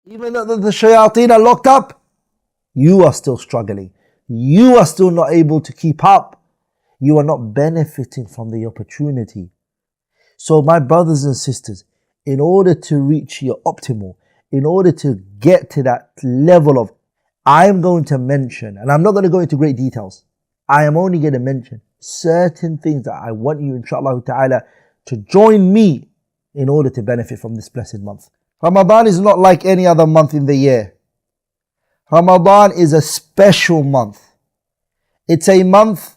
Even though the shayateen are locked up, you are still struggling. You are still not able to keep up. You are not benefiting from the opportunity. So my brothers and sisters, in order to reach your optimal, in order to get to that level of, I am going to mention, and I'm not going to go into great details, I am only going to mention certain things that I want you, inshallah ta'ala, to join me in order to benefit from this blessed month. Ramadan is not like any other month in the year. Ramadan is a special month. It's a month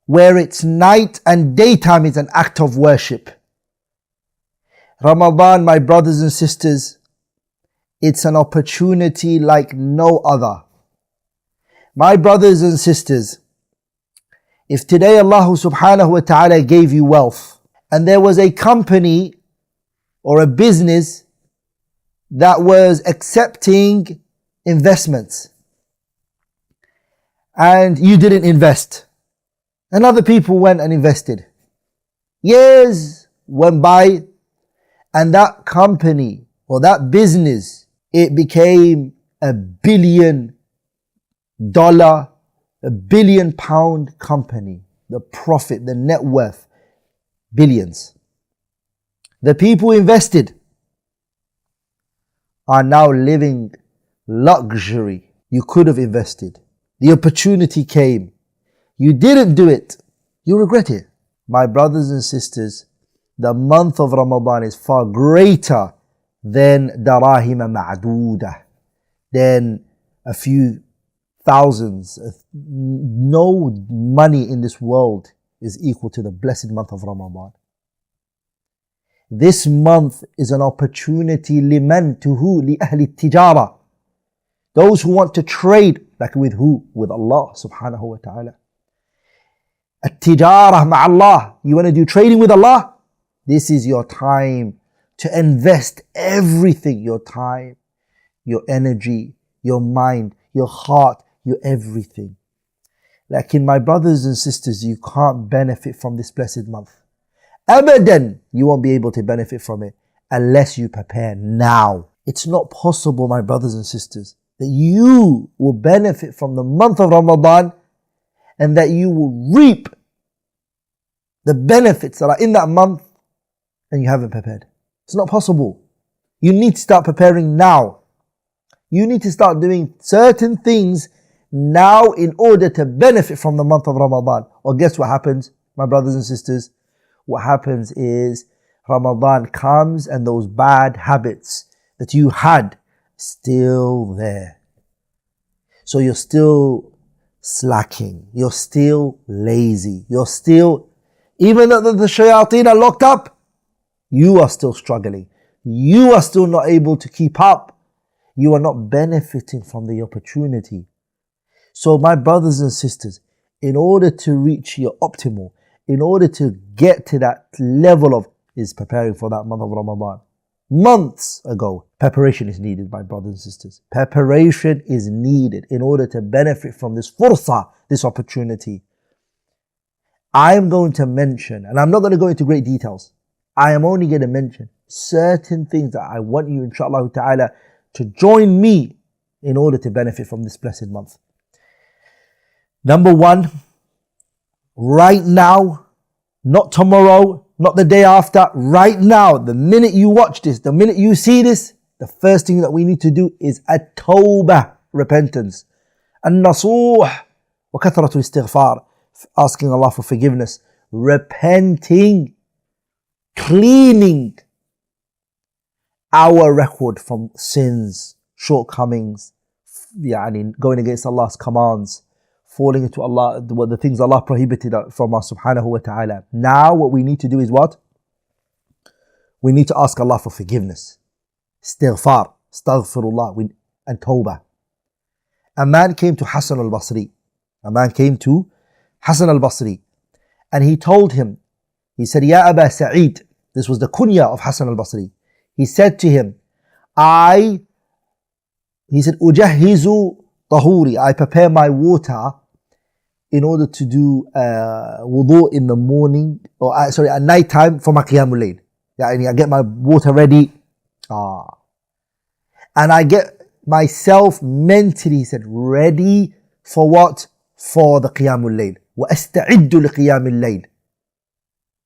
where it's night and daytime is an act of worship. Ramadan, my brothers and sisters, it's an opportunity like no other. My brothers and sisters, if today Allah subhanahu wa ta'ala gave you wealth and there was a company or a business that was accepting investments and you didn't invest and other people went and invested, years went by and that company or that business, it became $1 billion, $1 billion company. The profit, the net worth, billions. The people who invested are now living luxury. You could have invested. The opportunity came. You didn't do it. You regret it. My brothers and sisters, the month of Ramadan is far greater than darahima ma'dudah, than a few thousands. No money in this world is equal to the blessed month of Ramadan. This month is an opportunity liman, to who? Li ahli tijara. Those who want to trade, like with who? With Allah subhanahu wa ta'ala. At-tijara ma'allah. You want to do trading with Allah? This is your time to invest everything. Your time, your energy, your mind, your heart, your everything. Like in my brothers and sisters, you can't benefit from this blessed month. Abadan, you won't be able to benefit from it unless you prepare now. It's not possible, my brothers and sisters, that you will benefit from the month of Ramadan and that you will reap the benefits that are in that month and you haven't prepared. It's not possible. You need to start preparing now. You need to start doing certain things now in order to benefit from the month of Ramadan. Or guess what happens, my brothers and sisters? What happens is Ramadan comes and those bad habits that you had still there. So you're still slacking. You're still lazy. You're still, even though the shayateen are locked up, you are still struggling. You are still not able to keep up. You are not benefiting from the opportunity. So my brothers and sisters, in order to reach your optimal, in order to get to that level of, is preparing for that month of Ramadan. Months ago, preparation is needed, my brothers and sisters. Preparation is needed in order to benefit from this fursa, this opportunity. I am going to mention, and I'm not going to go into great details, I am only going to mention certain things that I want you, inshallah ta'ala, to join me in order to benefit from this blessed month. Number one, right now, not tomorrow, not the day after, right now, the minute you watch this, the minute you see this, the first thing that we need to do is at-tawbah, repentance. An-nasuh wa kathratul istighfar, asking Allah for forgiveness, repenting, cleaning our record from sins, shortcomings, going against Allah's commands, falling into Allah, the things Allah prohibited from us subhanahu wa ta'ala. Now what we need to do is what? We need to ask Allah for forgiveness. Istighfar, astaghfirullah, and tawbah. A man came to Hassan al-Basri. And he told him, he said, Ya Aba Sa'id, this was the kunya of Hassan al-Basri. He said to him, Ujahizu tahuri, I prepare my water in order to do wudu in the morning, at night time for my qiyamul layl. I get my water ready. And I get myself mentally, he said, ready for what? For the Qiyamul Layl. وَأَسْتَعِدُّ لِقِيَامِ اللَّيْلِ.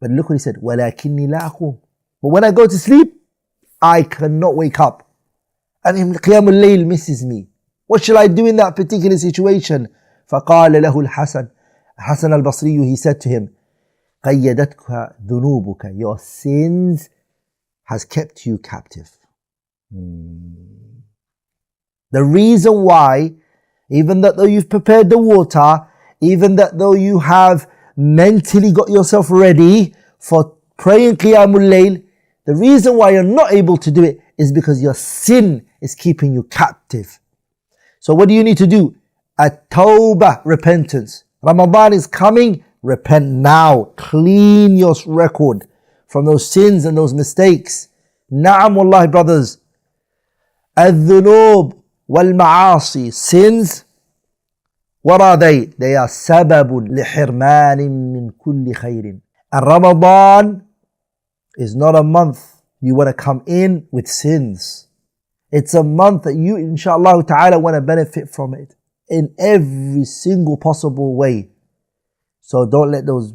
But look what he said, وَلَكِنِّي لَا أَقُومُ. But when I go to sleep, I cannot wake up. And Qiyamul Layl misses me. What shall I do in that particular situation? فَقَالَ لَهُ الْحَسَنِ. Hassan al-Basri, he said to him, قَيَّدَتْكَ ذُنُوبُكَ. Your sins has kept you captive. The reason why, even though you've prepared the water, even though you have mentally got yourself ready for praying Qiyamul Layl, the reason why you're not able to do it is because your sin is keeping you captive. So what do you need to do? A tawbah, repentance. Ramadan is coming, repent now. Clean your record from those sins and those mistakes. Na'am wallahi brothers. Al-dhunub wal-ma'asi. Sins, what are they? They are sababun lihirmanin min kulli khairin. And Ramadan is not a month you want to come in with sins. It's a month that you, inshallah ta'ala, want to benefit from it in every single possible way. So don't let those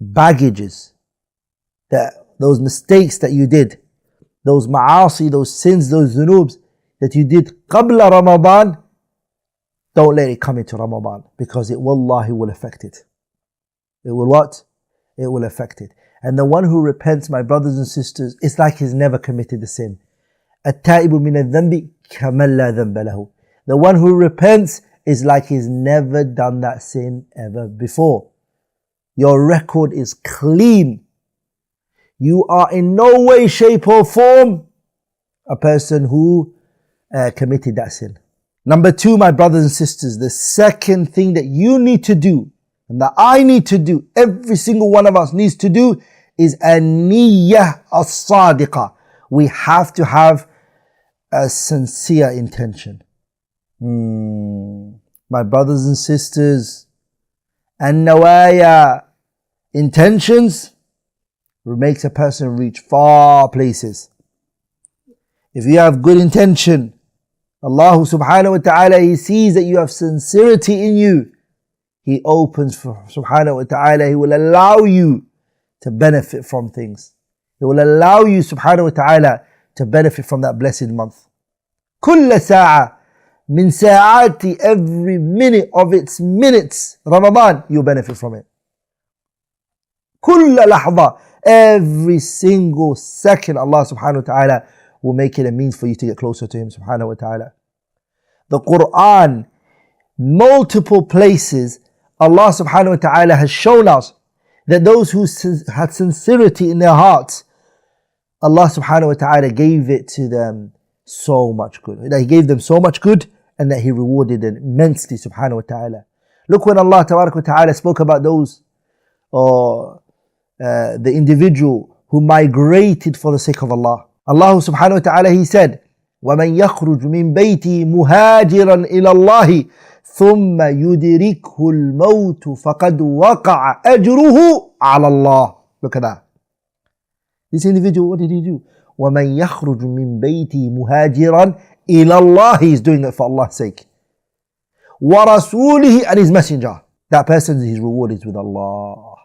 baggages, those mistakes that you did, those ma'asi, those sins, those dhunubs that you did qabla Ramadan, don't let it come into Ramadan, because it wallahi will affect it. It will what? It will affect it. And the one who repents, my brothers and sisters, it's like he's never committed the sin. التائب من الذنب كمن لا ذنب له. The one who repents is like he's never done that sin ever before. Your record is clean. You are in no way, shape or form a person who committed that sin. Number two, my brothers and sisters, the second thing that you need to do, and that I need to do, every single one of us needs to do, is an-niyyah as-sadiqah. We have to have a sincere intention. My brothers and sisters, an-nawaya, intentions, makes a person reach far places. If you have good intention, Allah subhanahu wa ta'ala, He sees that you have sincerity in you. He opens for subhanahu wa ta'ala, He will allow you to benefit from things. He will allow you subhanahu wa ta'ala to benefit from that blessed month. كل ساعة من ساعات, every minute of its minutes, Ramadan, you benefit from it. كل لحظة, every single second, Allah subhanahu wa ta'ala will make it a means for you to get closer to Him subhanahu wa ta'ala. The Quran, multiple places, Allah subhanahu wa ta'ala has shown us that those who had sincerity in their hearts, Allah subhanahu wa ta'ala gave it to them so much good. That He gave them so much good, and that He rewarded them immensely subhanahu wa ta'ala. Look when Allah tabarak wa ta'ala spoke about those, the individual who migrated for the sake of Allah. Allah subhanahu wa ta'ala, He said, وَمَنْ يَخْرُجْ مِنْ بَيْتِهِ مُهَاجِرًا إِلَى اللَّهِ ثُمَّ يُدْرِكْهُ الْمَوْتُ فَقَدْ وَقَعَ أَجْرُهُ عَلَى اللَّهِ. Look at that. This individual, what did he do? وَمَنْ يَخْرُجْ مِنْ بَيْتِهِ مُهَاجِرًا إِلَى اللَّهِ. He is doing it for Allah's sake. وَرَسُولِهِ, and His messenger. That person, his reward is with Allah.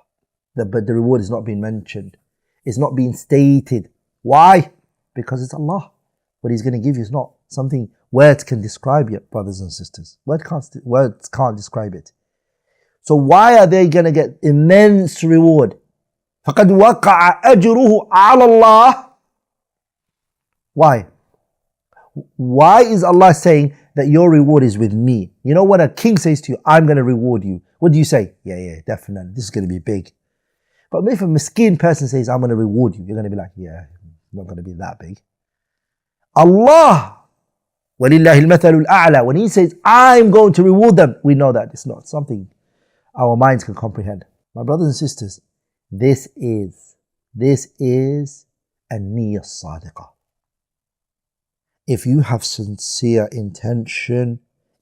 But the reward is not being mentioned. It's not being stated. Why? Because it's Allah. What He's going to give you is not something words can describe yet, brothers and sisters. Words can't describe it. So why are they going to get immense reward? فَقَدْ وَقَعَ أَجْرُهُ عَلَى اللَّهِ. Why? Why is Allah saying that your reward is with me? You know when a king says to you, I'm going to reward you, what do you say? Yeah, definitely. This is going to be big. But if a miskin person says, I'm going to reward you, you're going to be like, yeah, not going to be that big. Allah, وَلِلَّهِ الْمَثَلُ الْأَعْلَى, when He says, I'm going to reward them, we know that it's not something our minds can comprehend. My brothers and sisters, this is an-niyyah as-sadiqah. If you have sincere intention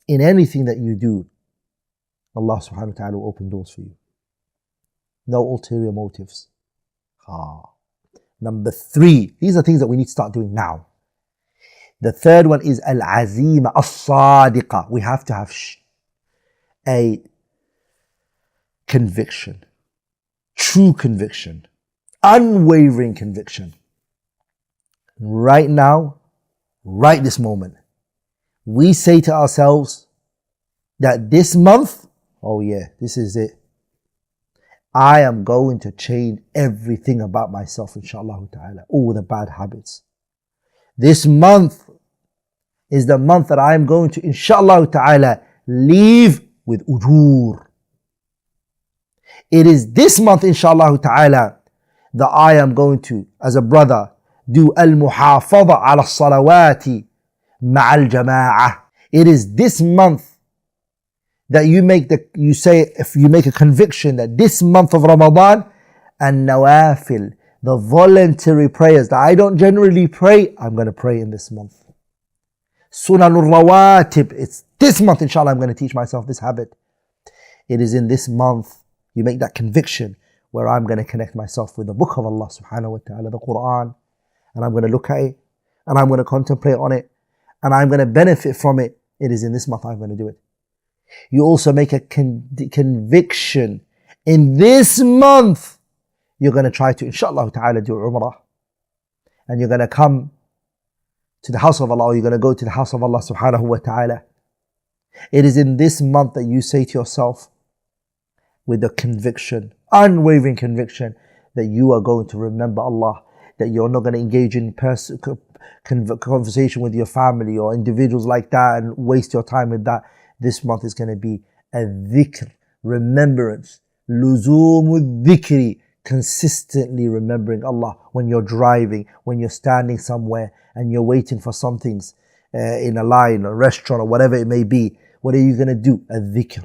in anything that you do, Allah subhanahu wa ta'ala will open doors for you. No ulterior motives. Number three, these are things that we need to start doing now. The third one is al-azima as-sadiqa. We have to have a conviction, true conviction, unwavering conviction. Right now, right this moment, we say to ourselves that this month, oh yeah, this is it. I am going to change everything about myself, inshallah ta'ala, all the bad habits. This month is the month that I am going to, inshallah ta'ala, leave with ujur. It is this month, inshallah ta'ala, that I am going to, as a brother, do al-muhafadha ala salawati ma'al jama'ah. It is this month that you say, if you make a conviction that this month of Ramadan, and nawafil, the voluntary prayers that I don't generally pray, I'm going to pray in this month. Sunanul rawatib, it's this month, inshallah, I'm going to teach myself this habit. It is in this month you make that conviction where I'm going to connect myself with the book of Allah subhanahu wa ta'ala, the Quran, and I'm going to look at it, and I'm going to contemplate on it, and I'm going to benefit from it. It is in this month I'm going to do it. You also make a conviction in this month you're going to try to, inshallah ta'ala, do umrah, and you're going to come to the house of Allah, or you're going to go to the house of Allah subhanahu wa ta'ala. It is in this month that you say to yourself, with the conviction, unwavering conviction, that you are going to remember Allah, that you're not going to engage in conversation with your family or individuals like that and waste your time with that. This month is going to be a dhikr, remembrance, luzumu dhikri, consistently remembering Allah when you're driving, when you're standing somewhere and you're waiting for some things in a line, a restaurant, or whatever it may be. What are you going to do? A dhikr.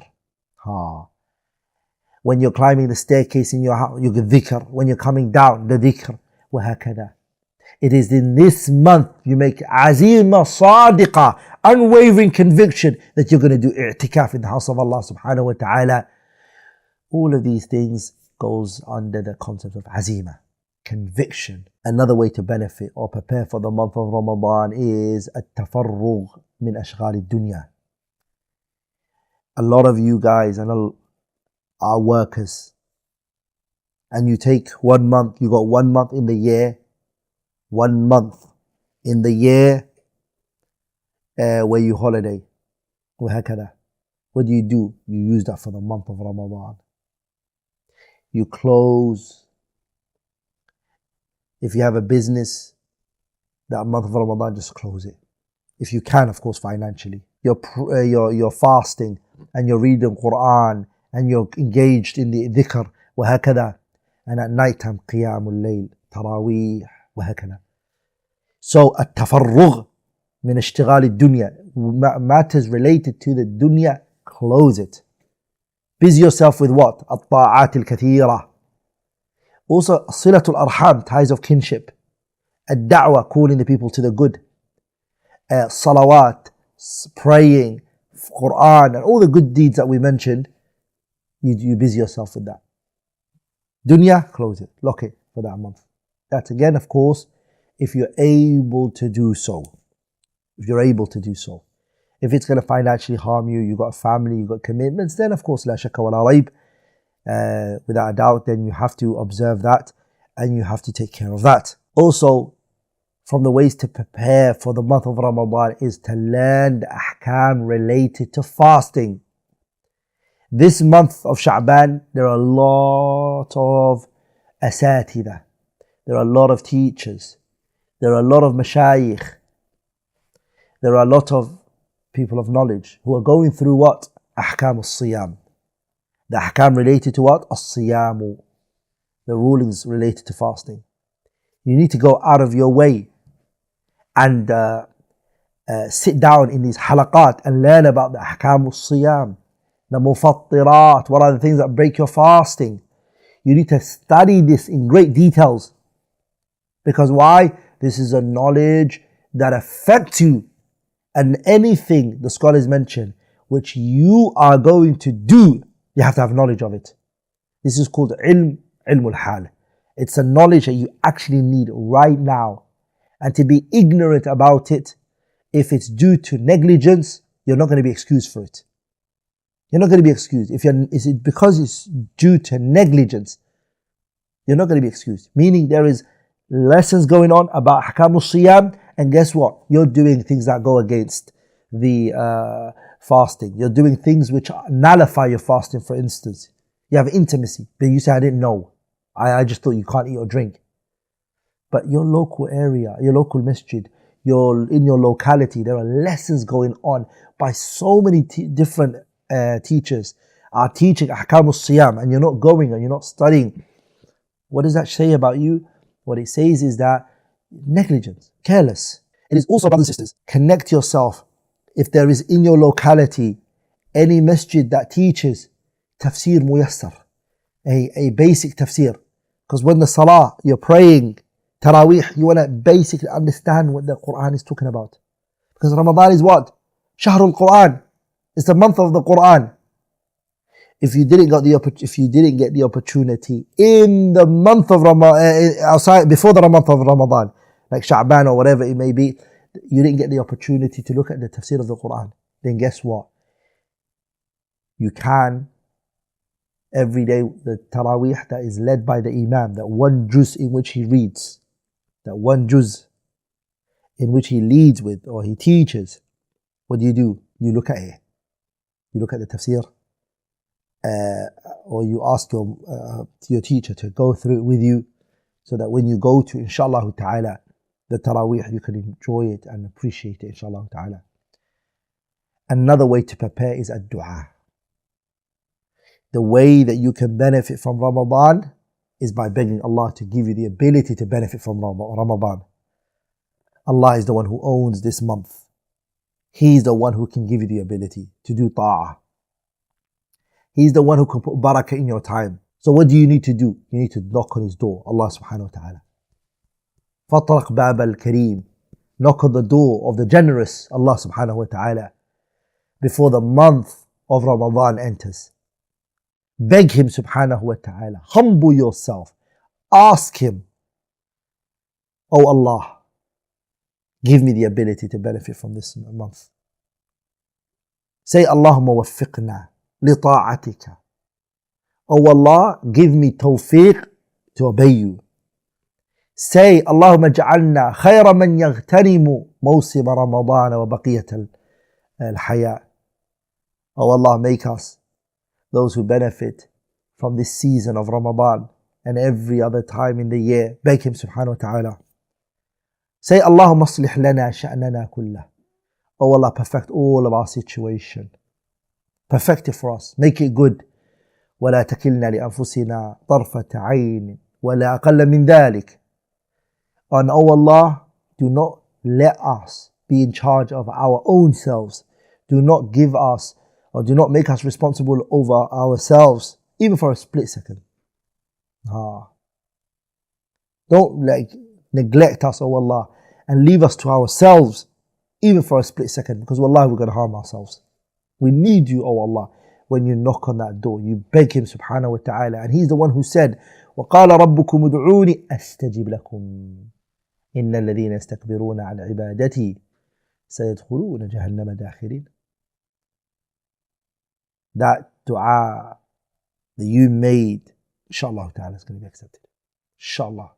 When you're climbing the staircase in your house, you get dhikr. When you're coming down, the dhikr. وهكذا. It is in this month you make azima sadiqa, unwavering conviction that you're going to do i'tikaf in the house of Allah subhanahu wa ta'ala. All of these things goes under the concept of azima, conviction. Another way to benefit or prepare for the month of Ramadan is at-tafarrugh min ashghal ad-dunya. A lot of you guys are workers, and you take 1 month, you got 1 month in the year, 1 month in the year where you holiday. وهكذا. What do? You use that for the month of Ramadan. You close. If you have a business, that month of Ramadan, just close it. If you can, of course, financially. You're fasting and you're reading Quran and you're engaged in the dhikr, وهكذا. And at night time, qiyamul layl, tarawih, وهكذا. So, at-tafarrugh min ishtighal ad-dunya, matters related to the dunya, close it. Busy yourself with what? At-ta'at al-kathira. Also, silatul arham, ties of kinship. Ad-da'wah, calling the people to the good. Salawat, praying, Quran, and all the good deeds that we mentioned. You busy yourself with that. Dunya, close it, lock it for that month. That's again, of course, if you're able to do so. If you're able to do so. If it's going to financially harm you, you've got a family, you've got commitments, then of course, la shakka wa la raib, without a doubt, then you have to observe that and you have to take care of that. Also, from the ways to prepare for the month of Ramadan is to learn the ahkam related to fasting. This month of Sha'ban, there are a lot of asatidah. There are a lot of teachers. There are a lot of mashayikh. There are a lot of people of knowledge who are going through what? Ahkam al-siyam. The ahkam related to what? Al-siyamu. The rulings related to fasting. You need to go out of your way and sit down in these halaqat and learn about the ahkam al-siyam. The mufattirat, what are the things that break your fasting? You need to study this in great details. Because why? This is a knowledge that affects you. And anything the scholars mention, which you are going to do, you have to have knowledge of it. This is called ilmul hal. It's a knowledge that you actually need right now. And to be ignorant about it If it's due to negligence, you're not going to be excused for it. You're not going to be excused. Is it because it's due to negligence, you're not going to be excused. Meaning there is lessons going on about ahkam al-siyam, and guess what? You're doing things that go against the fasting. You're doing things which nullify your fasting, for instance. You have intimacy, but you say, I didn't know. I just thought you can't eat or drink. But your local area, your local masjid, in your locality, there are lessons going on by so many different teachers are teaching ahkam al-siyam, and you're not going and you're not studying. What does that say about you? What it says is that negligence, careless. It is also, brothers and sisters, connect yourself. If there is in your locality any masjid that teaches tafsir muyassar, a basic tafsir. Because when the salah, you're praying, Taraweeh, you want to basically understand what the Quran is talking about. Because Ramadan is what? Shahrul Quran. It's the month of the Quran. If you didn't get the opportunity in the month of Ramadan, outside before the month of Ramadan, like Sha'ban or whatever it may be, you didn't get the opportunity to look at the tafsir of the Quran, then guess what? You can every day the Taraweeh that is led by the Imam, that one juz in which he reads, that one juz in which he leads with or he teaches. What do? You look at it. You look at the tafsir. Or you ask your teacher to go through it with you, so that when you go to, inshallah ta'ala, the Taraweeh, you can enjoy it and appreciate it, inshallah ta'ala. Another way to prepare is ad-du'a. The way that you can benefit from Ramadan is by begging Allah to give you the ability to benefit from Ramadan. Allah is the one who owns this month. He is the one who can give you the ability to do ta'ah. He's the one who can put barakah in your time. So what do you need to do? You need to knock on His door, Allah subhanahu wa ta'ala. فَطْرَقْ بَابَ الْكَرِيمِ. Knock on the door of the generous, Allah subhanahu wa ta'ala, before the month of Ramadan enters. Beg Him subhanahu wa ta'ala. Humble yourself. Ask Him, Oh Allah, give me the ability to benefit from this month. Say, Allahumma waffiqna لطاعتك. Oh Allah, give me tawfiq to obey you. Say, Allahumma ja'alna khayra man yaghtanimu mawsim Ramadan wa baqiyat al-haya. Oh Allah, make us those who benefit from this season of Ramadan and every other time in the year. Beg Him subhanahu wa ta'ala. Say, Allahumma aslih lana sha'nana kullah. Oh Allah, perfect all of our situation. Perfect it for us. Make it good. ولا تكلنا لأنفسنا طرفة عين ولا أقل من ذلك. And oh Allah, do not let us be in charge of our own selves. Do not give us or do not make us responsible over ourselves, even for a split second. Don't neglect us, oh Allah, and leave us to ourselves, even for a split second, because wallahi we're going to harm ourselves. We need you, oh Allah. When you knock on that door, you beg Him subhanahu wa ta'ala, and He's the one who said, وَقَالَ رَبُّكُمُ ادْعُونِي أَسْتَجِبْ لَكُمْ إِنَّ الَّذِينَ يَسْتَكْبِرُونَ عَنْ عِبَادَتِي سَيَدْخُلُونَ جَهَنَّمَ دَاخِرِينَ. That dua that you made, inshallah ta'ala, is going to be accepted. Inshallah.